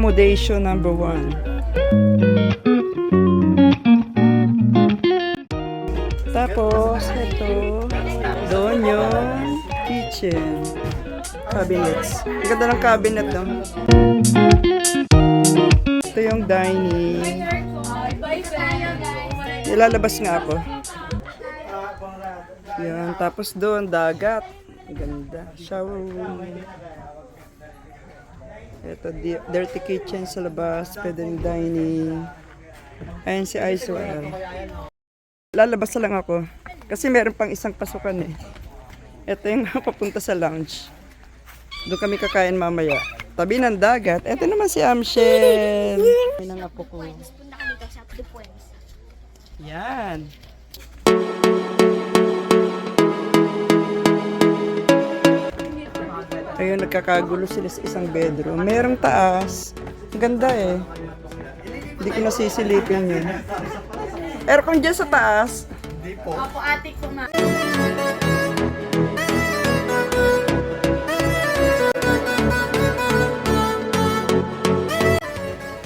Accommodation number 1. Tapos, ito. Doon yung kitchen. Cabinets. Ang ganda ng cabinet, no? Ito yung dining. Ilalabas nga ako. Yan. Tapos doon, dagat. Ang ganda. Shower room. Ito, dirty kitchen sa labas. Pwede rin dining. Ayan si Aiswell. Lalabas na lang ako. Kasi meron pang isang pasukan eh. Ito yung papunta sa lounge. Doon kami kakain mamaya. Tabi ng dagat. Ito naman si Amshel. Yan ang apo ko. Yan. Ayun, nagkakagulo sila sa isang bedroom. Merong taas. Ang ganda eh. Hindi ko nasisilipin yun. Aircon dyan sa taas. Hindi po. Opo, ate ko na.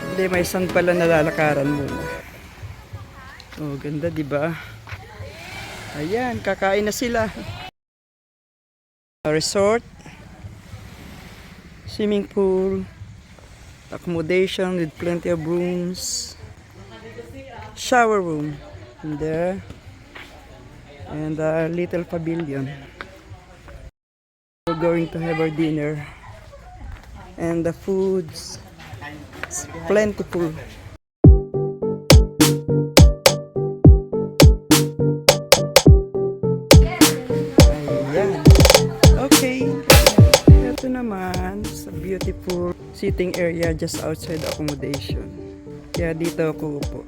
Hindi, may isang pala nalalakaran muna. Oh, ganda, di ba? Ayan, kakain na sila. Resort, swimming pool, accommodation with plenty of rooms, shower room in there, and a little pavilion. We're going to have our dinner, and the foods is plentiful. Ayan. Okay. Ito naman sa beautiful sitting area just outside accommodation. Kaya dito ako upo.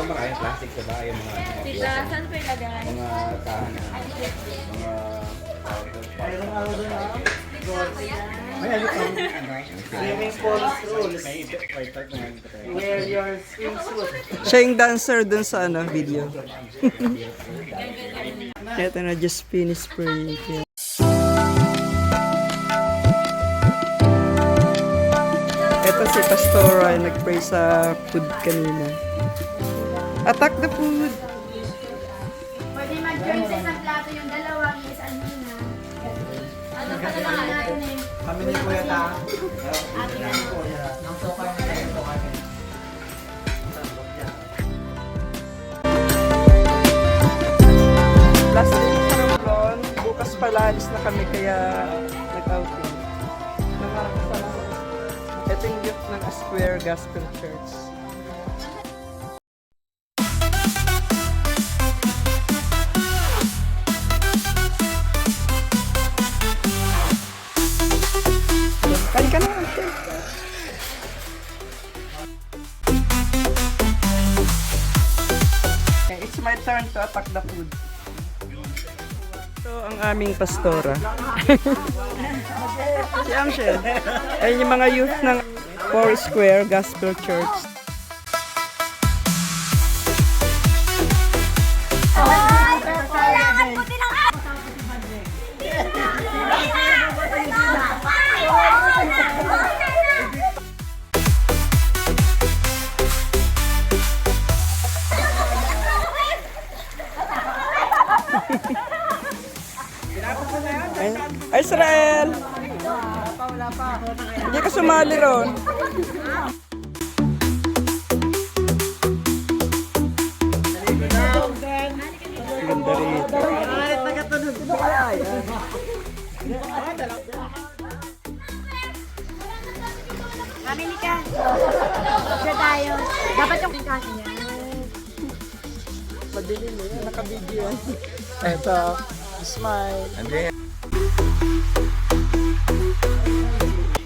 Maraming plastic sa bahay, mga Tita, saan pa ilagay? mga tahanan, Siya yung dancer dun sa video. Ito na, just finished praying. Ito si Pastora ay nag-pray sa food kanina. Attack the food! Pwede mag-join sa isang plato yung dalawang is ano na. Ano pa naman natin eh. Kami ni Kuya Ta. Ate na. Nang sokay na tayo sokay. Last day ng Ron, bukas pala alis na kami kaya nag-outing. Ito yung gift ng Square Gospel Church. Kain ka na. Okay, it's my turn to attack the food. Ito ang aming pastora. Si Amshel. Ayun yung mga youth ng Foursquare Gospel Church. Kailangan mo din ang Israel! Hindi ka sumali ron. Ganda rito. Mamili ka. Siya tayo. Dapat yung kasi niya. Madilim eh. Nakabidyo yan. Ito. Smile.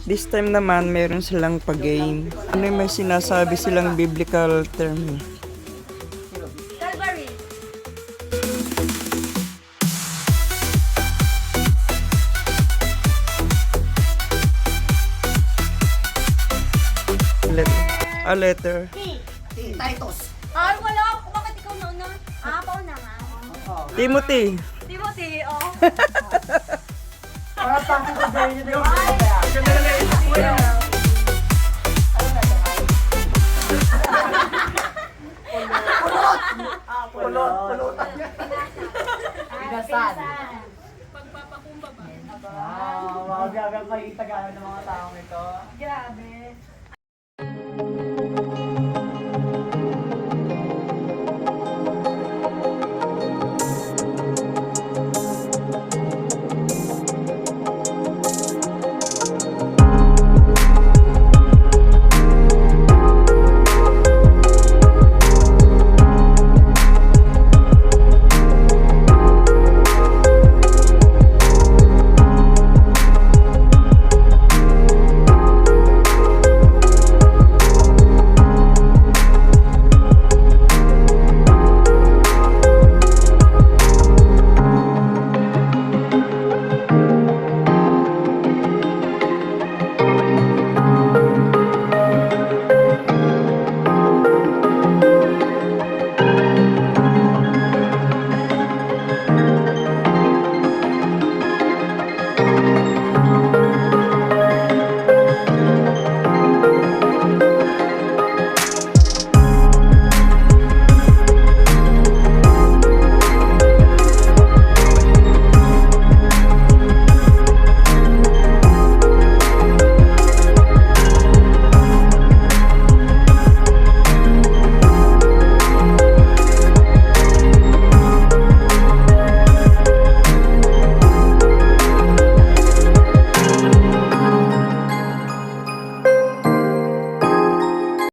This time naman, meron silang pag-game. Ano yung may sinasabi silang biblical term eh. Calvary. Let A letter. Titus. Ay, wala. Bakit ikaw nauna? Pauna nga. Timothy. Timothy, oh. Para pang ko dahil nyo yung kaya. Pulot. Pinasan. Pagpapakumbaba. Wow, grabe ang makikita ng mga taong ito. Grabe.